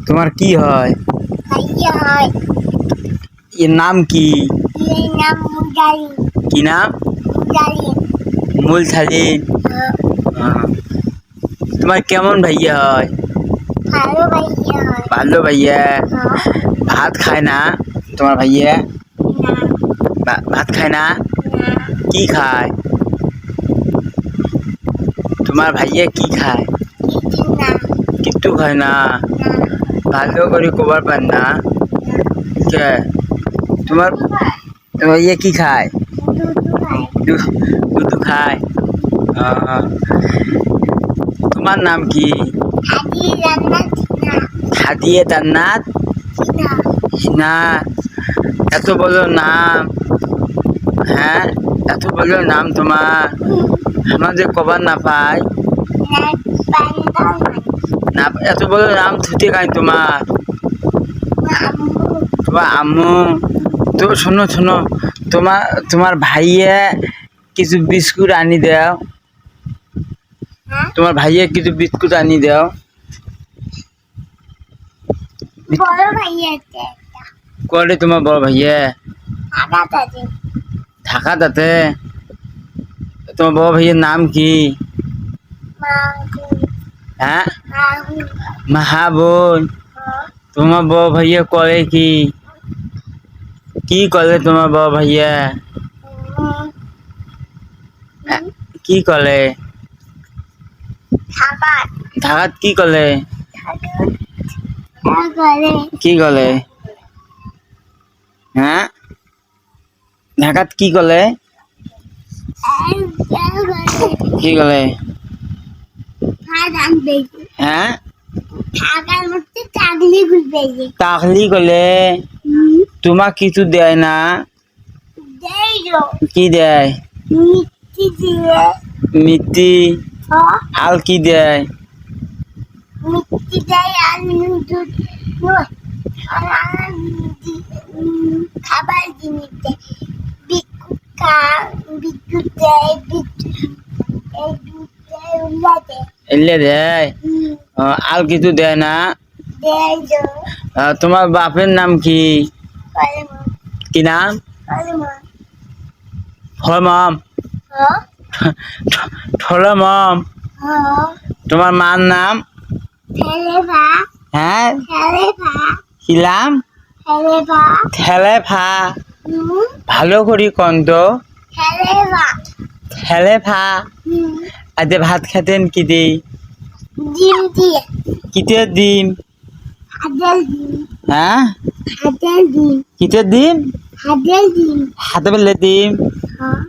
তোমার কি হয়? ভাইয়া হয়। এর নাম কি? এর নাম মুজালিম। কি নাম? মুজালিম। মুলথালিন। তোমার কেমন ভাইয়া হয়? ভালো ভাইয়া হয়। ভালো ভাইয়া। ভাত খায় না তোমার ভাইয়া? না ভাত খায় না? না কি খায় তোমার ভাইয়া? কি খায়? কিছু না কিচ্ছু খায় না। না ভালো করে কবার পান না কে? তোমার ভাইয়া কি খায়? দুধ খায়। দুধ খায়। আহ, তোমার নাম কি? হাজি জান্নাত না হাদিয়ে জান্নাত না না। এত বড় নাম, হ্যাঁ এত বড় নাম তোমার, আমাদের কবার না পাই না পান্তাও না। এত বড় নাম ছুটে খায় তোমার আম্মু তোমার আম্মু। তো শোনো শোনো, তোমার তোমার ভাইয়া কিছু বিস্কুট আনি দাও। হ্যাঁ তোমার ভাইয়া কিছু বিস্কুট আনি দাও। বড় ভাইয়া আছে একটা করে তোমার বড় ভাইয়া আঘাত আছে ঢাকা তাতে। তোমার বড় ভাইয়ের নাম কি? মাগুর হ্যাঁ মাগুর মাহাবুন। তোমার বড় ভাইয়া করে কি? কি করে তোমার বড় ভাইয়া? কি করে? থাকাত ঢাকাত কি করে? করে কি করে? হ্যাঁ ঢাকাত কি করে? কি করে? হ্যাঁ থাকার মধ্যে চাকরি ঘুরবে তাকলি করে। তোমার কিছু দেয় না? কি দেয়? মিষ্টি দিয়ে মিষ্টি আর কি দেয়? মিষ্টি দেয় আর দুধ খাবার জিনিস দেয় বিদ্যুৎ দেয় এই দুধ দেয় উল্লা দেয় এলে দেয়। আর কিছু দেয় না? দেয় তোমার বাপের নাম কি? কলমা কি নাম? কলমা ফরমাম ফরমাম। তোমার মার নাম? ফেলেভা হ্যাঁ ফেলেভা কিলাম? ফেলেভা ঠেলে ফা। ভালো করি কন্ত ফেলেভা ঠেলে ফা। আজ ভাত খেতেন কি দিই? ডিম দিয়ে কিতে ডিম? হাজার ডিম হ্যাঁ হাজার ডিম কিতে ডিম? হাজার ডিম হাতে বেলে ডিম। হ্যাঁ